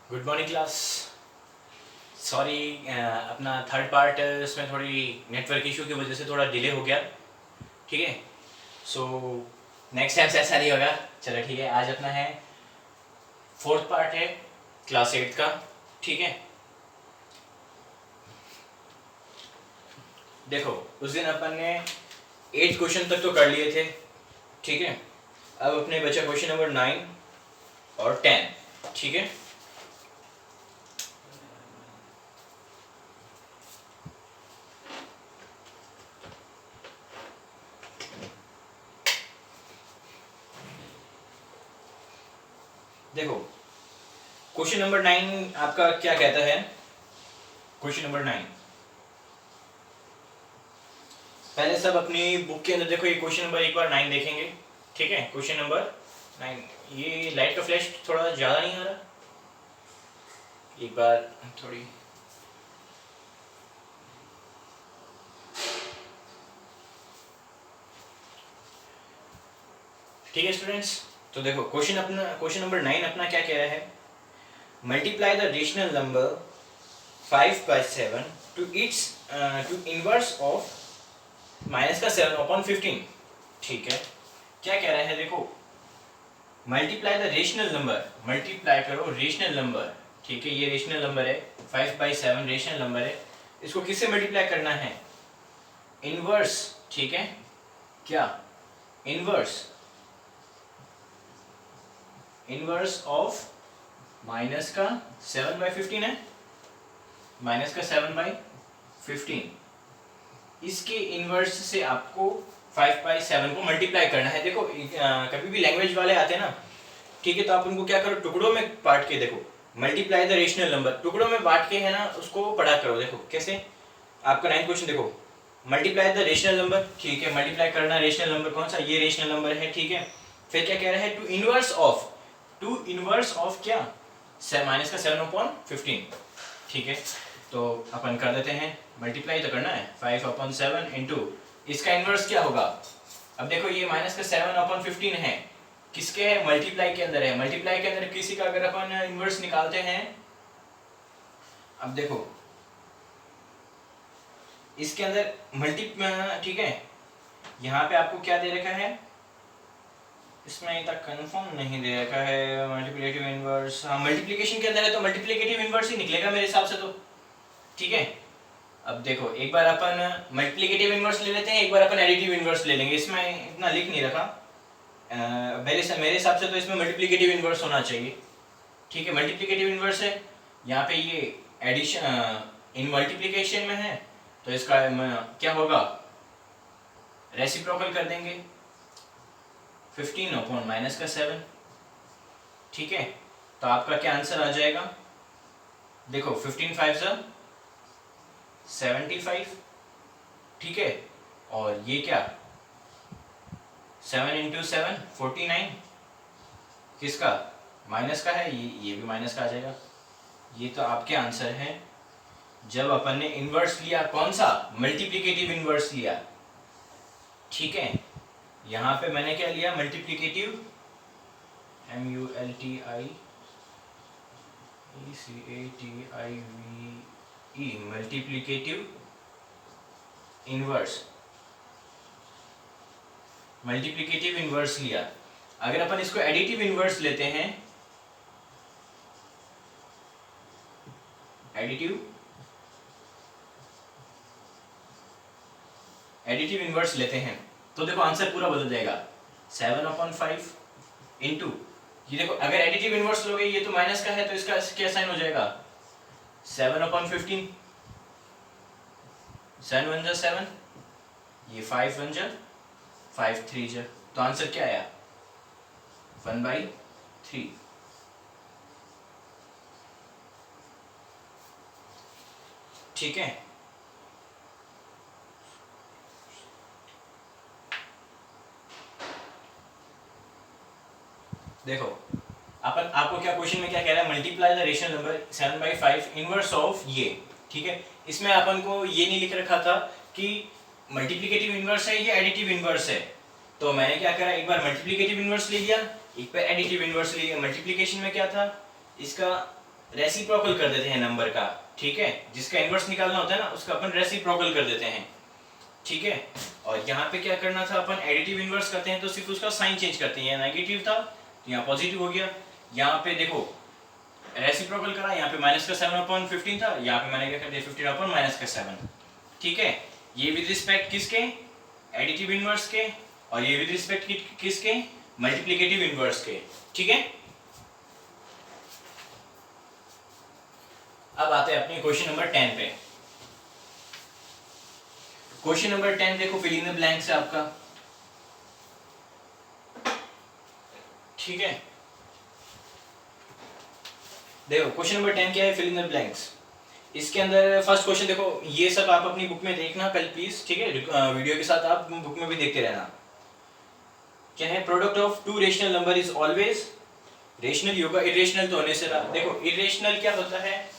Good morning class. Sorry, अपना third part इसमें थोड़ी नेटवर्क इशू की वजह से थोड़ा डिले हो गया। ठीक है, सो नेक्स्ट टाइम से ऐसा नहीं होगा। चलो ठीक है, आज अपना है फोर्थ पार्ट है क्लास 8 का। ठीक है, देखो उस दिन अपन ने 8 क्वेश्चन तक तो कर लिए थे। ठीक है, अब अपने बचा क्वेश्चन नंबर 9 और 10। ठीक है, देखो क्वेश्चन नंबर 9 आपका क्या कहता है। क्वेश्चन नंबर 9, पहले सब अपनी बुक के अंदर देखो, ये क्वेश्चन नंबर एक बार 9 देखेंगे। ठीक है, क्वेश्चन नंबर 9। ये लाइट का फ्लैश थोड़ा ज़्यादा नहीं आ रहा, एक बार थोड़ी। ठीक है स्टूडेंट्स, तो देखो क्वेश्चन नंबर 9 अपना क्या कह रहा है। Multiply the rational number 5 by 7 to inverse of minus का 7/15। ठीक है, क्या कह रहा है, देखो multiply the rational number, multiply करो रेशनल नंबर। ठीक है, ये रेशनल नंबर है, 5 by 7 रेशनल नंबर है। इसको किससे मल्टीप्लाई करना है? इनवर्स। ठीक है, क्या इनवर्स, इनवर्स ऑफ माइनस का 7/15 है, माइनस का 7/15। इसके इनवर्स से आपको 5 by 7 को मल्टीप्लाई करना है। देखो कभी भी लैंग्वेज वाले आते हैं ना, ठीक है, तो आप उनको क्या करो, टुकड़ों में बांट के देखो, मल्टीप्लाई द रेशनल नंबर, टुकड़ों में बांट के है ना, उसको पढ़ा करो। देखो कैसे, आपका 9 क्वेश्चन देखो, मल्टीप्लाई द रेशनल नंबर। ठीक है, मल्टीप्लाई करना रेशनल नंबर कौन सा, ये रेशनल नंबर है। ठीक है, फिर क्या कह रहा है, टू इनवर्स ऑफ क्या, माइनस का 7/15। ठीक है, तो अपन कर देते हैं, मल्टीप्लाई तो करना है, 5/7 इंटू इसका इनवर्स क्या होगा। अब देखो ये माइनस का 7/15 है, किसके है, मल्टीप्लाई के अंदर है। मल्टीप्लाई के अंदर किसी का अगर अपन इनवर्स निकालते हैं, अब देखो इसके अंदर ठीक है, यहाँ पे आपको क्या दे रखा है, इसमें तक कंफर्म नहीं दे रखा है मल्टीप्लिकेटिव इनवर्स। हाँ, मल्टीप्लिकेशन के अंदर है तो मल्टीप्लिकेटिव इनवर्स ही निकलेगा मेरे हिसाब से तो। ठीक है, अब देखो एक बार अपन मल्टीप्लिकेटिव इनवर्स ले लेते हैं, एक बार अपन एडिटिव इनवर्स ले लेंगे। इसमें इतना लिख नहीं रखा, मेरे हिसाब से तो इसमें मल्टीप्लिकेटिव इनवर्स होना चाहिए। ठीक है, मल्टीप्लिकेटिव इनवर्स है, यहाँ पे ये एडिशन इन मल्टीप्लिकेशन में है, तो इसका क्या होगा, रेसिप्रोकल कर देंगे, 15 अपॉन माइनस का 7। ठीक है, तो आपका क्या आंसर आ जाएगा, देखो 15 5 75। ठीक है, और ये क्या, 7 इंटू 7 49, किसका, माइनस का है, ये भी माइनस का आ जाएगा। ये तो आपके आंसर है जब अपन ने इनवर्स लिया, कौन सा, मल्टीप्लिकेटिव इनवर्स लिया। ठीक है, यहाँ पे मैंने क्या लिया, multiplicative, MULTIECATIVE, multiplicative inverse, multiplicative inverse लिया। अगर अपन इसको एडिटिव इनवर्स लेते हैं, एडिटिव इनवर्स लेते हैं, तो देखो आंसर पूरा बदल जाएगा, 7/5 इंटू, ये देखो अगर एडिटिव इनवर्स लोगे, ये तो माइनस का है, तो इसका क्या साइन हो जाएगा, 7/15, 7 1 7, ये 5 1 5 3, तो आंसर क्या आया, 1/3। ठीक है, देखो अपन आपको क्या क्वेश्चन में क्या कह रहा है, multiply the rational number 7/5 inverse of ये। ठीक है, इसमें अपन को ये नहीं लिख रखा था कि मल्टीप्लिकेटिव इनवर्स है या एडिटिव इनवर्स है, तो मैंने क्या करा, एक बार मल्टीप्लिकेटिव इनवर्स ले लिया, एक बार एडिटिव इनवर्स ले लिया। मल्टीप्लिकेशन में क्या था, इसका रेसिप्रोकल कर देते हैं नंबर का, ठीक है। जिसका इनवर्स निकालना होता है ना उसका अपन रेसिप्रोकल कर देते हैं, ठीक है। और यहाँ पे क्या करना था, अपन एडिटिव इनवर्स करते हैं तो सिर्फ उसका साइन चेंज करते हैं। नेगेटिव था तो यहाँ पॉजिटिव हो गया। यहाँ पे देखो रेसिप्रोकल करा, यहाँ पे माइनस का 7/15 था, यहाँ पे मैंने क्या कर दिया 15/-7, ठीक है। ये विद रिस्पेक्ट किसके, एडिटिव इनवर्स के, और ये विद रिस्पेक्ट किसके, मल्टीप्लिकेटिव इनवर्स के, ठीक है। अब आते हैं अपने क्वेश्चन नंबर 10 पे। क्वेश्चन नंबर 10 देखो फिल इन द ब्लैंक्स है आपका, ठीक है। देखो क्वेश्चन नंबर 10 क्या है, फिल इन द ब्लैंक्स। इसके अंदर फर्स्ट क्वेश्चन देखो, ये सब आप अपनी बुक में देखना कल प्लीज, ठीक है। वीडियो के साथ आप बुक में भी देखते रहना। क्या है, product of two rational number is always rational ही होगा, इरेशनल तो होने से रहा। देखो इरेशनल क्या होता है,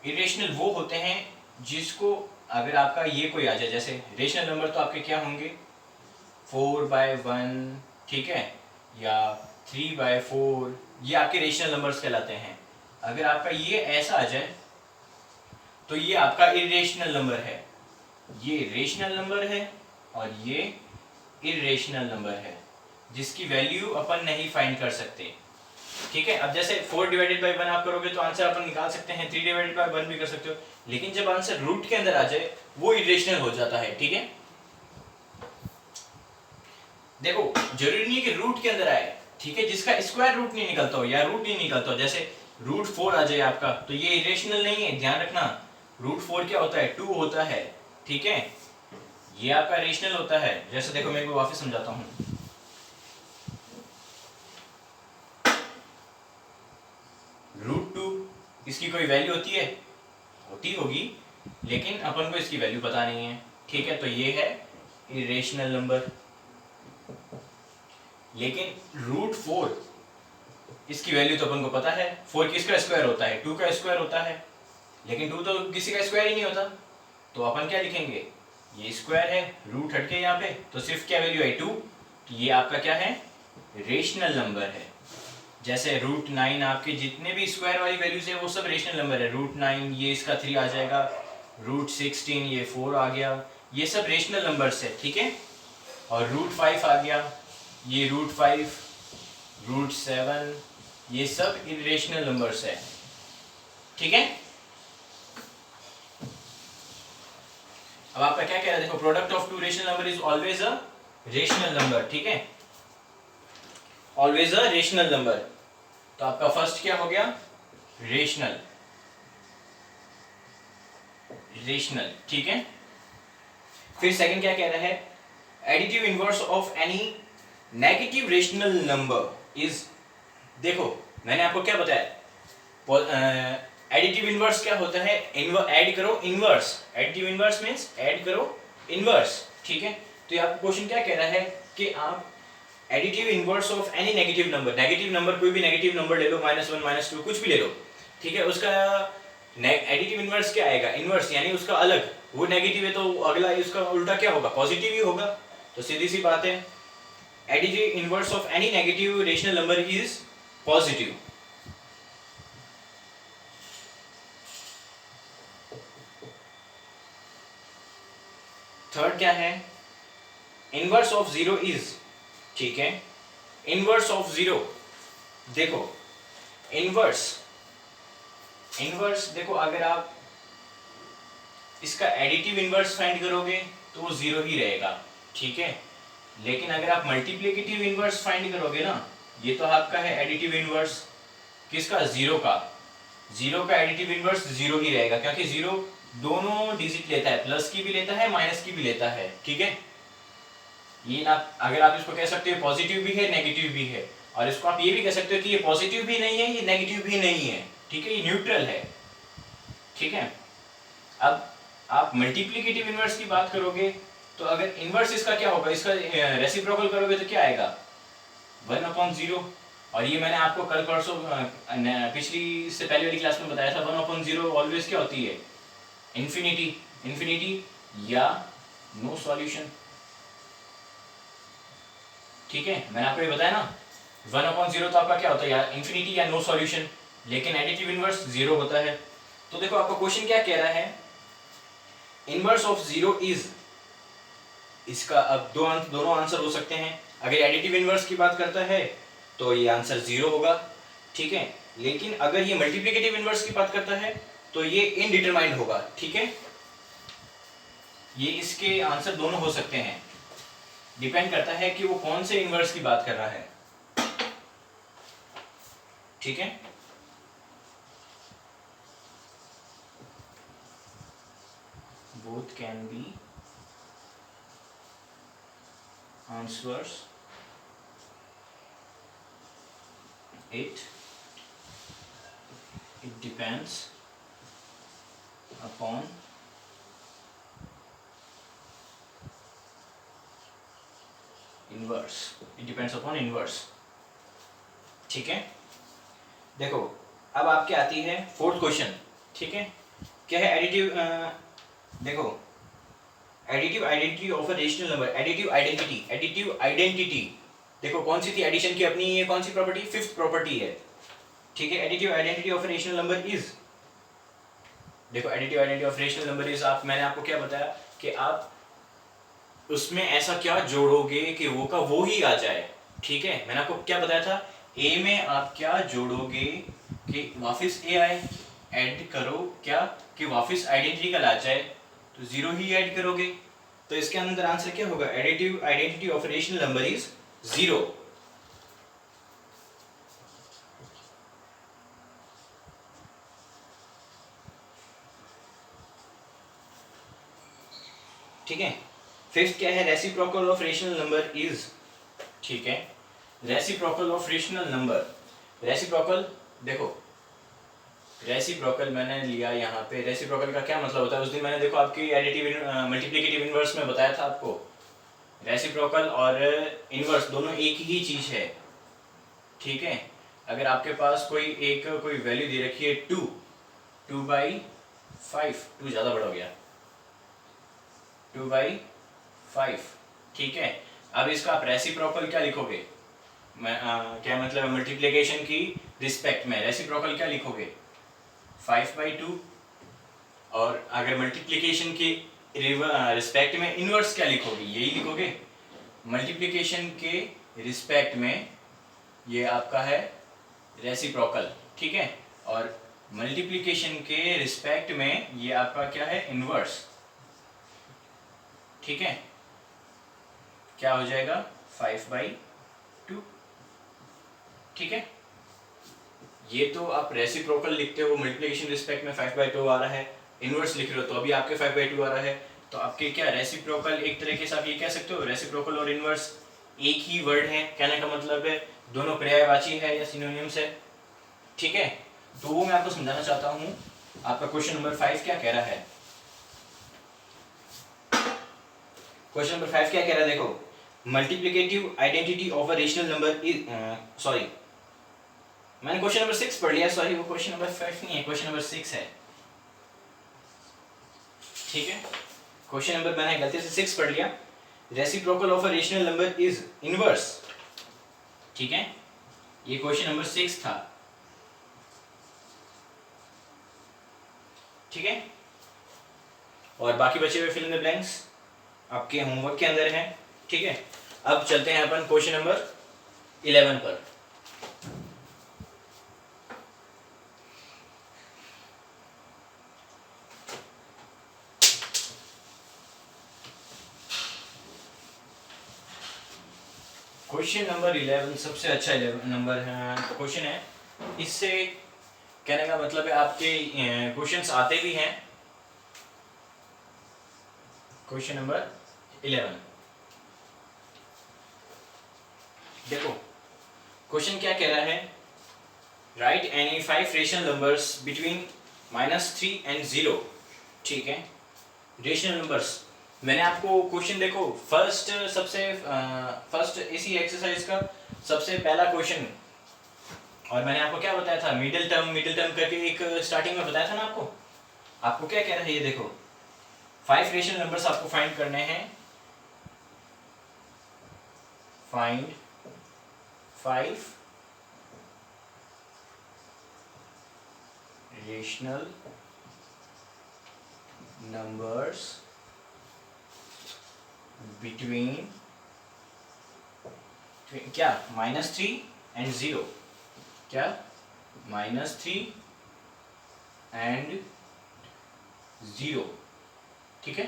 इरेशनल वो होते हैं जिसको अगर आपका ये कोई आ जाए, जैसे रेशनल नंबर तो आपके क्या होंगे 4/1, ठीक है, या 3/4, ये आपके रेशनल नंबर्स कहलाते हैं। अगर आपका ये ऐसा आ जाए तो ये आपका इरेशनल नंबर है, ये रेशनल नंबर है और ये इरेशनल नंबर है जिसकी वैल्यू अपन नहीं फाइंड कर सकते, ठीक है। अब जैसे 4/1 आप करोगे तो आंसर अपन निकाल सकते हैं, 3/1 भी कर सकते हो, लेकिन जब आंसर रूट के अंदर आ जाए वो इरेशनल हो जाता है, ठीक है। देखो जरूरी नहीं कि रूट के अंदर आए, ठीक है, जिसका स्क्वायर रूट नहीं निकलता हो या रूट नहीं निकलता हो, जैसे √4 आ जाए आपका तो ये इरेशनल नहीं है, ध्यान रखना। √4 क्या होता है, 2 होता है, ठीक है, ये आपका रेशनल होता है। जैसे देखो मैं एक बार वापस समझाता हूँ, √2 इसकी कोई वैल्यू होती है, होती होगी, लेकिन अपन को इसकी वैल्यू पता नहीं है, ठीक है, तो ये है इरेशनल नंबर। लेकिन √4 इसकी वैल्यू तो अपन को पता है, 4 किसका स्क्वायर होता है, 2 का स्क्वायर होता है, लेकिन 2 तो किसी का स्क्वायर ही नहीं होता, तो अपन क्या लिखेंगे, ये स्क्वायर है, रूट हटके यहाँ पे तो सिर्फ क्या वैल्यू है 2, तो ये आपका क्या है, रेशनल नंबर है। जैसे √9 आपके जितने भी स्क्वायर वाली वैल्यूज है वो सब रेशनल नंबर है, √9 ये इसका 3 आ जाएगा, √16 ये 4 आ गया, ये सब रेशनल नंबर्स है, ठीक है। और √5 आ गया, ये √5, √7 ये सब इरेशनल नंबर्स है, ठीक है। अब आपका क्या कह रहा है, देखो product of two rational number is always a rational number, ठीक है, ऑलवेज अ रेशनल नंबर। तो आपका फर्स्ट क्या हो गया, रेशनल, रेशनल, ठीक है। फिर सेकंड क्या कह रहा है, additive inverse of any negative rational number is, देखो मैंने आपको क्या बताया, एडिटिव इनवर्स क्या होता है, ऐड करो inverse, additive inverse means add करो इनवर्स, ठीक है। तो ये आपको क्वेश्चन क्या कह रहा है कि आप additive inverse of any negative number, negative number कोई भी नेगेटिव नंबर ले लो, -1 -2 कुछ भी ले लो, ठीक है, उसका एडिटिव इनवर्स क्या आएगा, इनवर्स यानी उसका अलग, वो नेगेटिव है तो अगला उसका उल्टा क्या होगा, पॉजिटिव ही होगा। तो सीधी सी बात है, additive inverse of any negative rational number is positive. Third क्या है, इनवर्स ऑफ 0 इज, ठीक है, इनवर्स ऑफ 0, देखो इनवर्स, इनवर्स देखो अगर आप इसका एडिटिव इनवर्स फाइंड करोगे तो वो 0 ही रहेगा, ठीक है, लेकिन अगर आप मल्टीप्लिकेटिव इनवर्स फाइंड करोगे ना, ये तो आपका है एडिटिव इनवर्स किसका, 0 का, 0 का एडिटिव इनवर्स 0 ही रहेगा, क्योंकि 0 दोनों डिजिट लेता है, प्लस की भी लेता है माइनस की भी लेता है, ठीक है। ये ना, अगर आप इसको कह सकते हो पॉजिटिव भी है नेगेटिव भी है, और इसको आप ये भी कह सकते हो कि ये पॉजिटिव भी नहीं है ये नेगेटिव भी नहीं है, ठीक है, ये न्यूट्रल है, ठीक है। अब आप मल्टीप्लिकेटिव इनवर्स की बात करोगे तो अगर इनवर्स इसका क्या होगा, इसका रेसिप्रोकल करोगे तो क्या आएगा 1/0, और ये मैंने आपको कल परसों पिछली से पहले वाली क्लास में बताया था, 1/0 ऑलवेज क्या होती है, इंफिनिटी, इंफिनिटी या नो सॉल्यूशन, ठीक है, मैंने आपको ये बताया ना 1/0 तो आपका क्या होता है, या इंफिनिटी या नो सॉल्यूशन, लेकिन एडिटिव इनवर्स 0 होता है। तो देखो आपका क्वेश्चन क्या कह रहा है, इनवर्स ऑफ 0 इज, इसका अब दोनों आंसर हो सकते हैं। अगर एडिटिव इनवर्स की बात करता है तो ये आंसर 0 होगा, ठीक है। लेकिन अगर ये मल्टीप्लिकेटिव इनवर्स की बात करता है तो ये इनडिटरमाइंड होगा, ठीक है। ये इसके आंसर दोनों हो सकते हैं, डिपेंड करता है कि वो कौन से इनवर्स की बात कर रहा है, ठीक है। both can be answers, it depends upon inverse, it depends upon inverse, ठीक है। देखो अब आपके आती है फोर्थ क्वेश्चन, ठीक है। क्या है एडिटिव, देखो additive identity of a rational number, additive identity, additive identity देखो कौन सी थी एडिशन की अपनी, ये कौन सी प्रॉपर्टी, फिफ्थ प्रॉपर्टी है, ठीक है। Additive identity of a rational number is, देखो additive identity of rational number is, आप मैंने आपको क्या बताया कि आप उसमें ऐसा क्या जोड़ोगे कि वो का वो ही आ जाए, ठीक है। मैंने आपको क्या बताया था, ए में आप क्या जोड़ोगे कि वापस ए आए, ऐड करो क्या कि वापस आइडेंटिटी आ जाए, तो 0 ही ऐड करोगे। तो इसके अंदर आंसर क्या होगा, additive identity of rational number is 0, ठीक है। फिफ्थ क्या है, reciprocal of rational number is, ठीक है। Reciprocal of rational number, reciprocal देखो, रेसिप्रोकल मैंने लिया यहाँ पे, रेसिप्रोकल का क्या मतलब होता है, उस दिन मैंने देखो आपकी एडिटिव मल्टीप्लिकेटिव इनवर्स में बताया था आपको, रेसिप्रोकल और इनवर्स दोनों एक ही चीज है, ठीक है। अगर आपके पास कोई वैल्यू दे रखी है 2/5, 2 ज़्यादा बड़ा हो गया, 2/5, ठीक है। अब इसका आप रेसिप्रोकल क्या लिखोगे, क्या मतलब मल्टीप्लिकेशन की रिस्पेक्ट में रेसिप्रोकल क्या लिखोगे, 5/2, और अगर मल्टीप्लिकेशन की रिस्पेक्ट में इनवर्स क्या लिखोगे, यही लिखोगे। मल्टीप्लिकेशन के रिस्पेक्ट में ये आपका है रेसिप्रोकल, ठीक है, और मल्टीप्लिकेशन के रिस्पेक्ट में ये आपका क्या है, इनवर्स, ठीक है। क्या हो जाएगा 5/2, ठीक है। ये तो आप रेसिप्रोकल लिखते हो, मल्टीप्लिकेशन रिस्पेक्ट में 5/2 आ रहा है, इनवर्स लिख रहे हो तो अभी आपके 5/2 आ रहा है, तो आपके क्या रेसिप्रोकल, एक तरीके से आप ये कह सकते हो रेसिप्रोकल और इनवर्स एक ही वर्ड है, कहने का मतलब है दोनों पर्यायवाची है या सिनोनिम्स है, ठीक है। तो वो मैं आपको समझाना चाहता हूँ। आपका क्वेश्चन नंबर 5 क्या कह रहा है, क्वेश्चन नंबर 5 क्या कह रहा है, देखो multiplicative identity of a rational number is, sorry मैंने क्वेश्चन नंबर 6 पढ़ लिया, सॉरी वो क्वेश्चन नंबर 5 नहीं है, क्वेश्चन नंबर 6 है, ठीक है। क्वेश्चन नंबर मैंने गलती से 6 पढ़ लिया, reciprocal of a rational number is inverse, ठीक है। ये क्वेश्चन नंबर 6 था, ठीक है। और बाकी बचे हुए फिल इन द ब्लैंक्स आपके होमवर्क के अंदर है, ठीक है। अब चलते हैं अपन क्वेश्चन नंबर 11 पर। क्वेश्चन नंबर 11 सबसे अच्छा 11 नंबर है क्वेश्चन है, इससे कहने का मतलब है आपके क्वेश्चंस आते भी हैं। क्वेश्चन नंबर 11 देखो, क्वेश्चन क्या कह रहा है, right any 5 rational numbers between -3 and 0, ठीक है। रेशनल नंबर्स, मैंने आपको क्वेश्चन देखो फर्स्ट इसी एक्सरसाइज का सबसे पहला क्वेश्चन, और मैंने आपको क्या बताया था, मिडिल टर्म करके एक स्टार्टिंग में बताया था ना आपको। आपको क्या कह रहा है ये देखो, 5 रेशनल नंबर्स आपको फाइंड करने हैं, फाइंड 5 रेशनल नंबर्स बिटवीन क्या -3 एंड 0, क्या -3 एंड 0, ठीक है।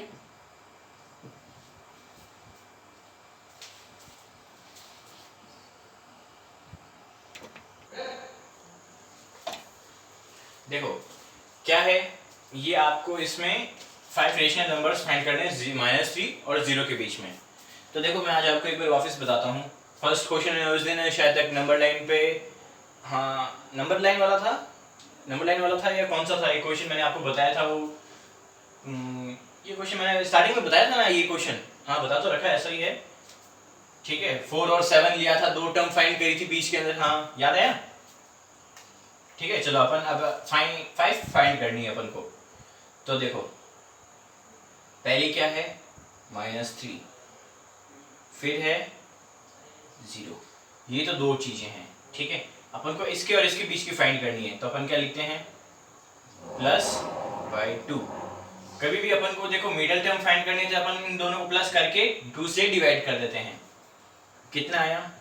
देखो क्या है, ये आपको इसमें 5 रेशनल नंबर्स फाइंड करने हैं -3 और 0 के बीच में। तो देखो मैं आज आपको एक बार वापस बताता हूँ। फर्स्ट क्वेश्चन उस दिन शायद तक नंबर लाइन पे, हाँ नंबर लाइन वाला था या कौन सा था ये क्वेश्चन मैंने आपको बताया था वो, ये क्वेश्चन मैंने स्टार्टिंग में बताया था ना ये क्वेश्चन, हाँ बता तो रखा है, ऐसा ही है, ठीक है। 4 और 7 लिया था, 2 टर्म फाइंड करी थी बीच के अंदर, हाँ याद आया, ठीक है। चलो अपन अब 5 फाइंड करनी है अपन को। तो देखो पहली क्या है -3, फिर है 0, ये तो दो चीजें हैं, ठीक है। अपन को इसके और इसके बीच की फाइंड करनी है, तो अपन क्या लिखते हैं +/2। कभी भी अपन को देखो मिडिल टर्म फाइंड करनी है तो अपन इन दोनों को प्लस करके 2 से डिवाइड कर देते हैं। कितना आया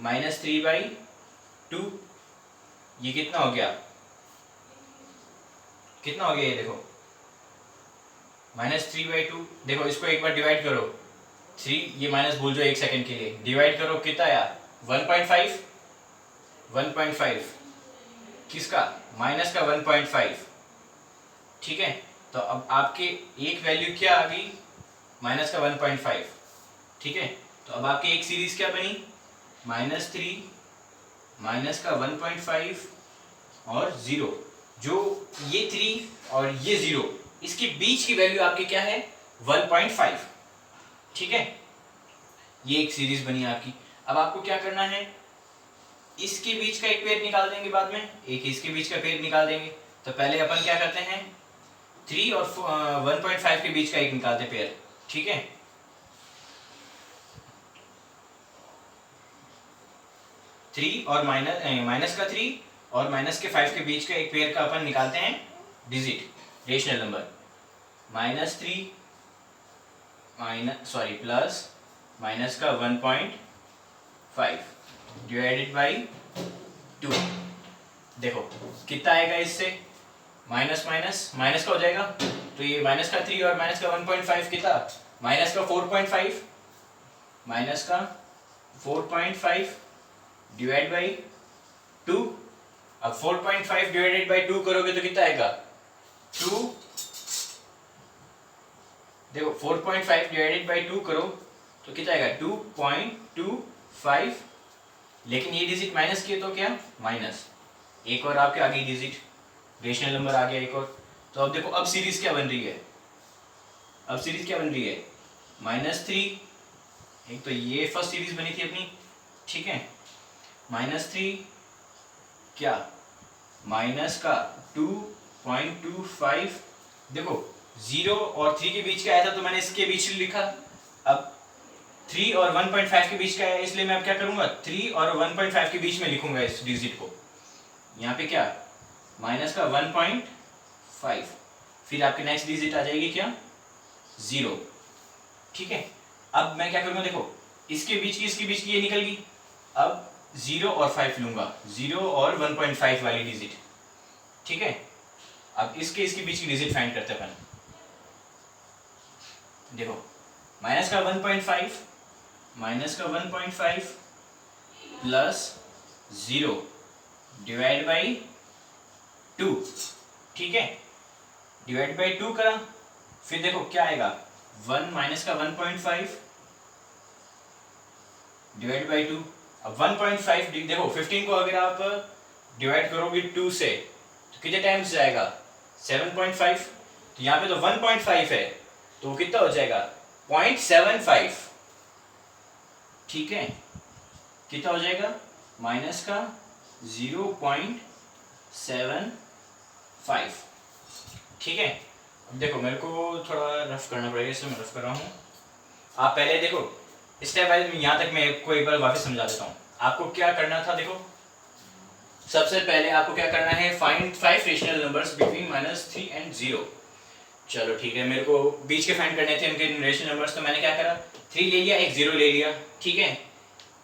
-3/2, ये कितना हो गया, कितना हो गया, ये देखो -3/2। देखो इसको एक बार डिवाइड करो, 3 ये माइनस भूल जाओ एक सेकंड के लिए, डिवाइड करो कितना आया 1.5 किसका, माइनस का 1.5, ठीक है। तो अब आपके एक वैल्यू क्या आ गई माइनस का 1.5, ठीक है। तो अब आपकी एक सीरीज क्या बनी -3 माइनस का 1.5 और 0, जो ये 3 और ये 0 इसके बीच की वैल्यू आपकी क्या है 1.5, ठीक है। ये एक सीरीज बनी आपकी। अब आपको क्या करना है, इसके बीच का एक पेयर निकाल देंगे, बाद में एक इसके बीच का पेयर निकाल देंगे। तो पहले अपन क्या करते हैं 3 और 1.5 के बीच का एक निकालते पेयर, ठीक है। और माइनस का 3 और माइनस के 5 के बीच का एक पेयर का अपन निकालते हैं digit, rational number -3 plus minus का 1.5 डिवाइडेड बाई 2। देखो कितना आएगा इससे, माइनस का हो जाएगा, तो ये माइनस का 3 और माइनस का 1.5 कितना, माइनस का 4.5 डिवाइड बाई 2। अब 4.5 डिवाइडेड बाई 2 करोगे तो कितना आएगा 2, देखो 4.5 डिवाइडेड बाई 2 करो तो कितना आएगा 2.25, लेकिन ये डिजिट माइनस किए तो क्या माइनस, एक और आपके आगे डिजिट रेशनल नंबर आ गया एक और। तो अब देखो अब सीरीज क्या बन रही है, -3, एक तो ये फर्स्ट सीरीज बनी थी अपनी, ठीक है, -3 क्या माइनस का 2.25, देखो 0 और 3 के बीच का आया था तो मैंने इसके बीच लिखा, अब 3 और 1.5 के बीच का है इसलिए मैं अब क्या करूंगा 3 और 1.5 के बीच में लिखूंगा इस डिजिट को, यहाँ पे क्या माइनस का 1.5, फिर आपकी नेक्स्ट डिजिट आ जाएगी क्या 0, ठीक है। अब मैं क्या करूंगा, देखो इसके बीच की ये निकल गई, अब 0 और 5 लूंगा, 0 और 1.5 वाली डिजिट, ठीक है। अब इसके बीच की डिजिट फाइंड करते हैं अपन, देखो माइनस का 1.5 प्लस 0 डिवाइड बाई 2, ठीक है, डिवाइड बाई 2 करा, फिर देखो क्या आएगा 1 माइनस का 1.5 डिवाइड बाई 2। अब 1.5 देखो 15 को अगर आप डिवाइड करोगे 2 से तो कितने टाइम्स जाएगा 7.5, तो यहाँ पे तो 1.5 है तो कितना हो जाएगा 0.75, ठीक है, कितना हो जाएगा माइनस का 0.75, ठीक है। अब देखो मेरे को थोड़ा रफ करना पड़ेगा इसलिए मैं रफ कर रहा हूँ, आप पहले देखो स्टेप वाइज यहाँ तक मैं आपको एक बार वापस समझा देता हूँ। आपको क्या करना था, देखो सबसे पहले आपको क्या करना है, find 5 rational numbers between -3 and 0। चलो ठीक है, मेरे को बीच के फाइंड करने थे उनके रेशनल नंबर्स, तो मैंने क्या करा, 3 ले लिया, एक 0 ले लिया, ठीक है।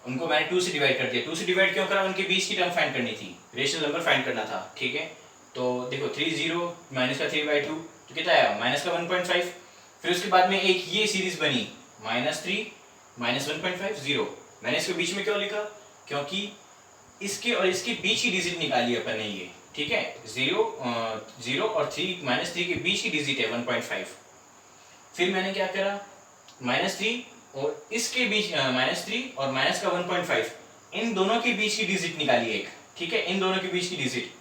उनको मैंने 2 से डिवाइड कर दिया। 2 से डिवाइड क्यों करा, उनके बीच की टर्म फाइंड करनी थी, रेशनल नंबर फाइंड करना था, ठीक है। तो देखो 3 0 माइनस का 3/2 तो कितना आया, माइनस का 1.5। फिर उसके बाद में एक ये सीरीज बनी -3 -1.5 0। मैंने इसको बीच में क्यों लिखा, क्योंकि इसके और इसके बीच की डिजिट निकाली अपन ने ये, ठीक है। 0 और 3 -3 के बीच की डिजिट है 1.5। फिर मैंने क्या करा, -3 और इसके बीच -3 और माइनस का 1.5, इन दोनों के बीच की डिजिट निकाली एक, ठीक है। इन दोनों के बीच की डिजिट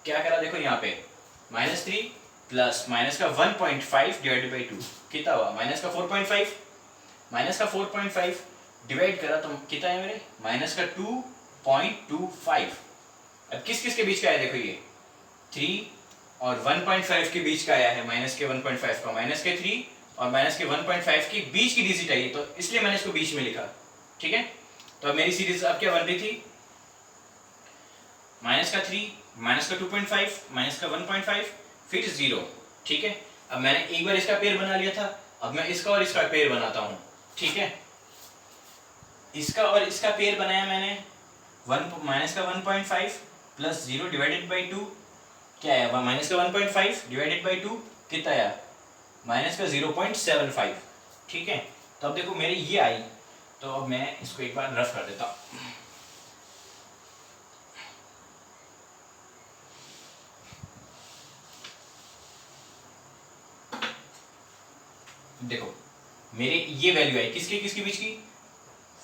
क्या करा, देखो यहाँ पे -3 प्लस माइनस का 1.5 डिवाइडेड बाई 2 कितना हुआ, माइनस का 4.5। माइनस का 4.5 डिवाइड करा तो कितना है मेरे, माइनस का 2.25। अब किस किस के बीच का है, देखो ये 3 और 1.5 के बीच का आया है, माइनस के 1.5 का, माइनस के 3 और माइनस के 1.5 के बीच की डिजिट आई, तो इसलिए मैंने इसको बीच में लिखा, ठीक है। तो अब मेरी सीरीज अब क्या बन रही थी, माइनस का 3 माइनस का 2.5 माइनस का 1.5 फिर 0, ठीक है। अब मैंने एक बार इसका पेयर बना लिया था, अब मैं इसका और इसका पेयर बनाता हूं, ठीक है। इसका और इसका पेयर बनाया मैंने, माइनस का 1.5 प्लस 0 डिवाइडेड बाई 2 क्या आया, माइनस का 1.5 डिवाइडेड बाई 2 कितना आया, माइनस का 0.75, ठीक है। तो अब देखो मेरी ये आई, तो अब मैं इसको एक बार रफ कर देता हूं। देखो मेरे ये वैल्यू आई, किसके किसके बीच की,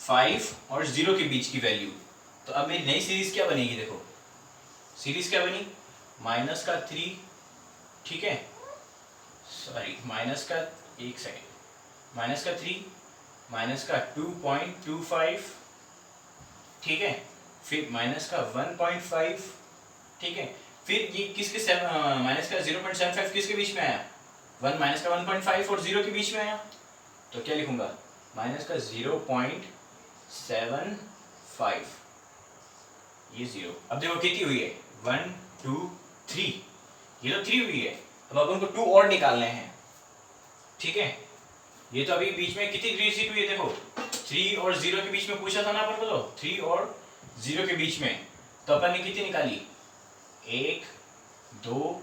5 और 0 के बीच की वैल्यू। तो अब मेरी नई सीरीज क्या बनेगी, देखो सीरीज क्या बनी, माइनस का 3, ठीक है, सॉरी माइनस का, एक सेकेंड, माइनस का 3 माइनस का 2.25, ठीक है, फिर माइनस का 1.5, ठीक है। फिर ये किसके माइनस का 0.75 किसके बीच में आया, माइनस का 1.5 और 0 के बीच में आया, तो क्या लिखूंगा, माइनस का 0.75, ये 0। अब देखो कितनी हुई है, 1 2 3, ये तो 3 हुई है। अब अपन को 2 और निकालने हैं, ठीक है। ये तो अभी बीच में कितनी डिजिट हुई है, देखो 3 और 0 के बीच में पूछा था ना अपन को, तो 3 और 0 के बीच में, तो अपन ने कितनी निकाली, 1 2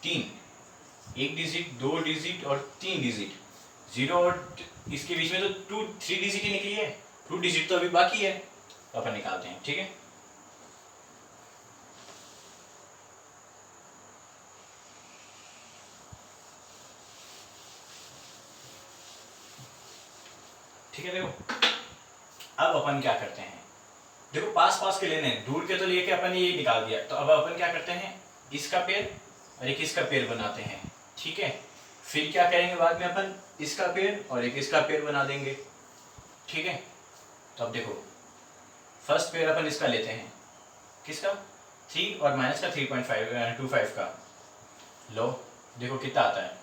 3, एक डिजिट, 2 डिजिट और 3 डिजिट, 0 और इसके बीच में तो 3 डिजिट ही निकली है, 2 डिजिट तो अभी बाकी है, तो अपन निकालते हैं, ठीक है। ठीक है, देखो अब अपन क्या करते हैं, देखो पास पास के लेने, दूर के तो लेके अपन ने ये निकाल दिया, तो अब अपन क्या करते हैं, इसका पेयर और एक इसका पेयर बनाते हैं, ठीक है। फिर क्या करेंगे बाद में, अपन इसका पेयर और एक इसका पेयर बना देंगे, ठीक है। तो अब देखो फर्स्ट पेयर अपन इसका लेते हैं, किसका, 3 और माइनस का 3.25 का, लो देखो कितना आता है,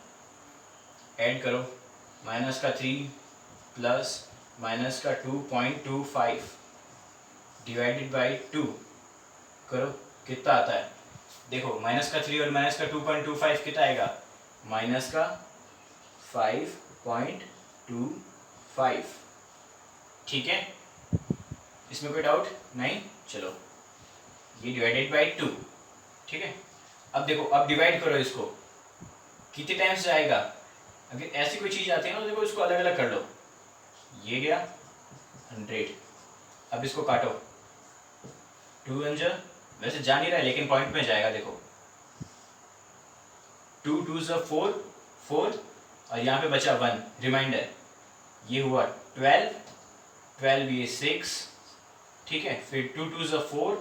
ऐड करो, माइनस का 3 प्लस माइनस का 2.25 डिवाइडेड बाई 2 करो, कितना आता है, देखो माइनस का 3 और माइनस का 2.25 कितना आएगा, माइनस का 5.25, ठीक है। इसमें कोई डाउट नहीं, चलो ये डिवाइडेड बाई 2, ठीक है। अब देखो अब डिवाइड करो इसको, कितने टाइम्स जाएगा, अगर ऐसी कोई चीज आती है ना तो देखो इसको अलग अलग कर लो, ये गया 100, अब इसको काटो, 2 वैसे जा नहीं रहा है लेकिन पॉइंट में जाएगा, देखो 2 2 4 4 और यहाँ पे बचा 1 रिमाइंडर, ये हुआ 12 12 ये 6, ठीक है। फिर 2 2 4,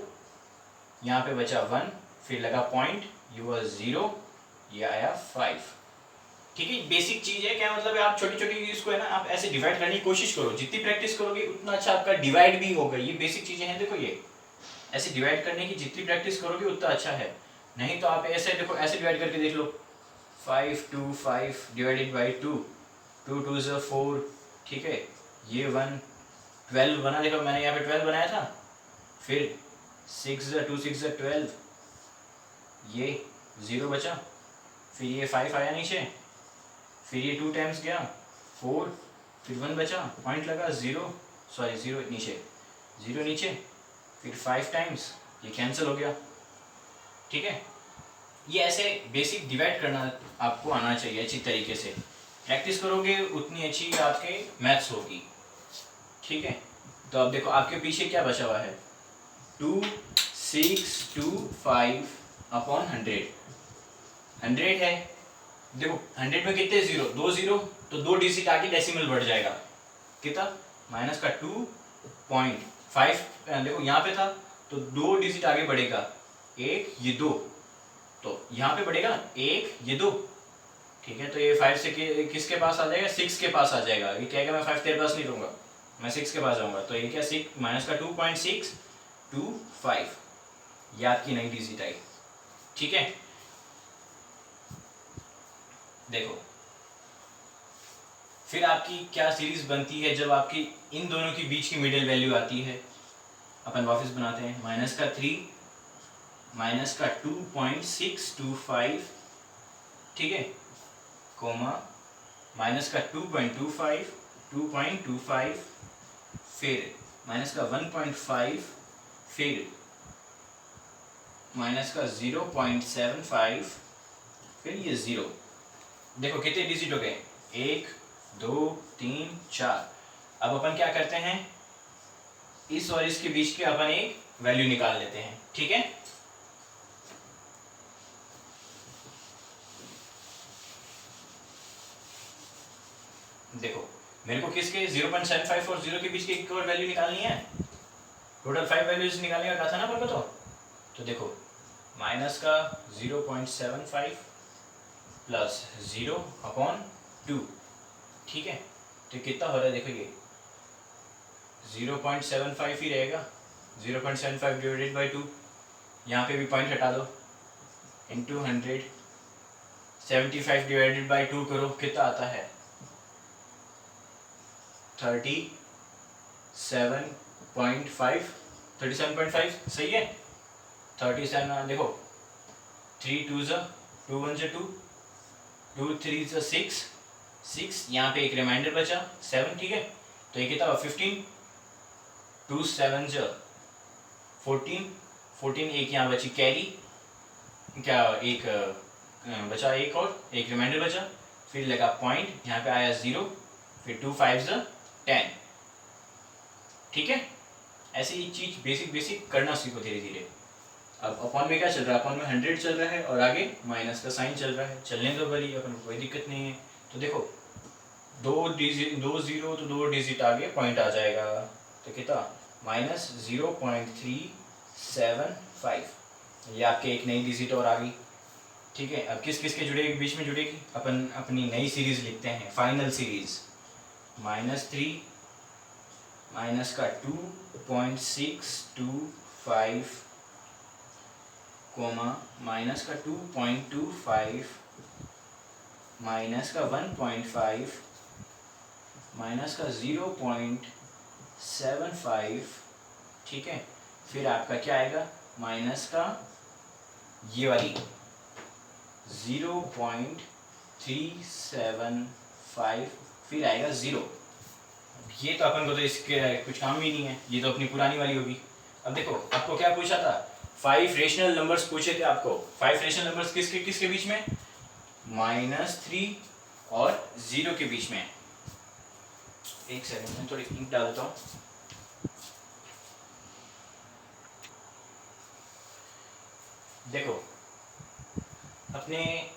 यहाँ पे बचा 1, फिर लगा पॉइंट, ये हुआ 0, ये आया 5, ठीक है। बेसिक चीज है, क्या मतलब है, आप छोटी छोटी इसको है ना आप ऐसे डिवाइड करने की कोशिश करो, जितनी प्रैक्टिस करोगे उतना अच्छा आपका डिवाइड भी होगा, ये बेसिक चीजें हैं। देखो ये ऐसे डिवाइड करने की जितनी प्रैक्टिस करोगे उतना अच्छा है, नहीं तो आप ऐसे देखो ऐसे डिवाइड करके देख लो, 5 2 5 डिवाइडेड बाई 2, 2 2 4, ठीक है, ये 1 12 बना, देखो मैंने यहाँ पे 12 बनाया था, फिर 6 2 6 12, ये 0 बचा, फिर ये 5 आया नीचे, फिर ये 2 टाइम्स गया 4, फिर 1 बचा, पॉइंट लगा 0, सॉरी 0 नीचे, 0 नीचे, फिर 5 टाइम्स, ये कैंसिल हो गया। ठीक है, ये ऐसे बेसिक डिवाइड करना आपको आना चाहिए अच्छी तरीके से। प्रैक्टिस करोगे उतनी अच्छी आपके मैथ्स होगी। ठीक है, तो अब देखो आपके पीछे क्या बचा हुआ है, 2 6 2 5 अपॉन 100, 100 है। देखो 100 में कितने जीरो, 2 जीरो, तो 2 डिजिट आगे डेसिमल बढ़ जाएगा, कितना माइनस का 2.5, देखो यहाँ पे था तो 2 डिजिट आगे बढ़ेगा, 1 ये 2, तो यहाँ पे बढ़ेगा 1 ये 2। ठीक है, तो ये 5 से किसके पास आ जाएगा, 6 के पास आ जाएगा। ये कहेगा मैं 5 तेरे पास नहीं रहूँगा, मैं 6 के पास जाऊँगा, तो ये क्या 6 माइनस का 2.625, ये आपकी नई डिजिट आई। ठीक है, देखो फिर आपकी क्या सीरीज बनती है जब आपकी इन दोनों के बीच की मिडिल वैल्यू आती है। अपन वापस बनाते हैं, माइनस का 3 माइनस का 2.625, ठीक है, कोमा माइनस का 2.25, फिर माइनस का 1.5, फिर माइनस का 0.75, फिर ये 0। देखो कितने डिजिट हो गए, 1 2 3 4। अब अपन क्या करते हैं, इस और इसके बीच के अपन एक वैल्यू निकाल लेते हैं। ठीक है, देखो मेरे को किसके 0.75 और 0 के बीच की एक और वैल्यू निकालनी है, टोटल 5 वैल्यूज निकालने का कहा था ना अपन को। तो देखो माइनस का 0.75 प्लस 0 अपॉन 2, ठीक है, तो कितना हो रहा है, देखो ये 0.75 ही रहेगा, 0.75 डिवाइडेड बाई 2, यहाँ पे भी पॉइंट हटा दो, इंटू 100, 75 डिवाइडेड बाई 2 करो, कितना आता है 37.5, सही है। 37, देखो 3 2 2 1 2, 2 3 6, यहाँ पे एक रिमाइंडर बचा 7, ठीक है, तो ये कितना 15, 2 7 14, एक यहाँ बची कैरी, क्या एक बचा, एक और एक रिमाइंडर बचा, फिर लगा पॉइंट, यहाँ पे आया 0, फिर 2 5 10। ठीक है, ऐसे ही चीज बेसिक करना सीखो धीरे धीरे। अब अपॉन में क्या चल रहा है, अपॉन में 100 चल रहा है और आगे माइनस का साइन चल रहा है, चलने दो भली, अपन को कोई दिक्कत नहीं है। तो देखो 2 0 तो 2 डिजिट आगे पॉइंट आ जाएगा, तो कितना माइनस 0.375, ये आपके एक नई डिजिट और आ गई। ठीक है, अब किस किस के जुड़ेगी, बीच में जुड़ेगी, अपन अपनी नई सीरीज लिखते हैं, फाइनल सीरीज, -3 माइनस का 2.625, कोमा माइनस का 2.25, माइनस का 1.5, माइनस का 0.75, ठीक है, फिर आपका क्या आएगा, माइनस का ये वाली 0.375, फिर आएगा 0। ये तो अपन को तो इसके कुछ काम ही नहीं है, ये तो अपनी पुरानी वाली होगी। अब देखो आपको क्या पूछा था, 5 रेशनल नंबर्स पूछे थे आपको। 5 रेशनल नंबर्स किसके किसके बीच में, -3 और 0 के बीच में। एक सेकंड में थोड़ी इंक डाल देता हूँ। देखो अपने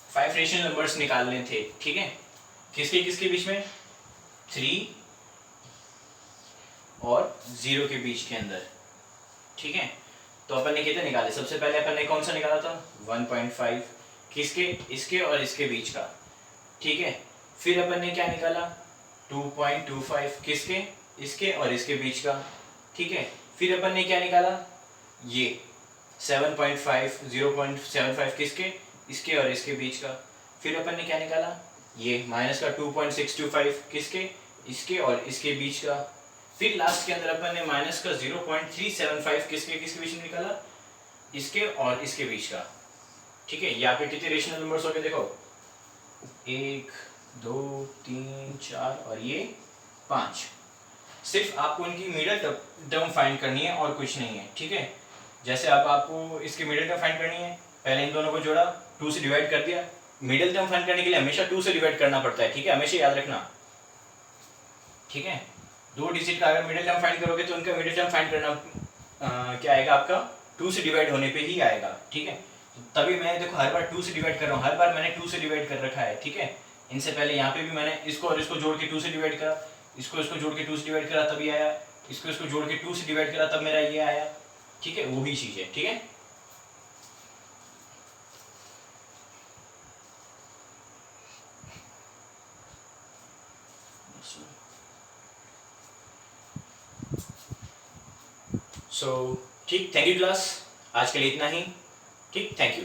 5 रेशनल नंबर्स निकालने थे, ठीक है, किसके किसके बीच में, 3 और 0 के बीच के अंदर। ठीक है, तो अपन ने कितने निकाले, सबसे पहले अपन ने कौन सा निकाला था, 1.5, किसके, इसके और इसके बीच का। ठीक है, फिर अपन ने क्या निकाला, 2.25, किसके, इसके और इसके बीच का। ठीक है, फिर अपन ने क्या निकाला, ये 7.5, 0.75, किसके, इसके और इसके बीच का। फिर अपन ने क्या निकाला, ये माइनस का 2.625, किसके, इसके और इसके बीच का। फिर लास्ट के अंदर अपन ने माइनस का 0.375 किसके किसके बीच में निकाला, इसके और इसके बीच का, ठीक है। यहाँ पे कितने रेशनल नंबर्स हो गए देखो, 1 2 3 4 और ये 5। सिर्फ आपको इनकी मिडिल टर्म फाइंड करनी है और कुछ नहीं है, ठीक है। जैसे अब आपको इसकी मिडिल टर्म फाइंड करनी है, पहले इन दोनों को जोड़ा, 2 से डिवाइड कर दिया। मिडिल टर्म फाइंड करने के लिए हमेशा 2 से डिवाइड करना पड़ता है, ठीक है, हमेशा याद रखना, ठीक है। 2 डिजिट का अगर मिडिल टर्म फाइंड करोगे तो उनका मिडिल टर्म फाइंड करना क्या आएगा आपका, 2 से डिवाइड होने पे ही आएगा, ठीक है। तभी मैं देखो हर बार 2 से डिवाइड कर रहा हूँ, हर बार मैंने 2 से डिवाइड कर रखा है, ठीक है। इनसे पहले यहाँ पे भी मैंने इसको और इसको जोड़ के 2 से डिवाइड करा, इसको जोड़ के 2 से डिवाइड करा तभी आया, इसको जोड़ के 2 से डिवाइड करा तब मेरा ये आया, ठीक है। वही चीज है, ठीक है। सो ठीक, थैंक यू क्लास, आज के लिए इतना ही, ठीक, थैंक यू।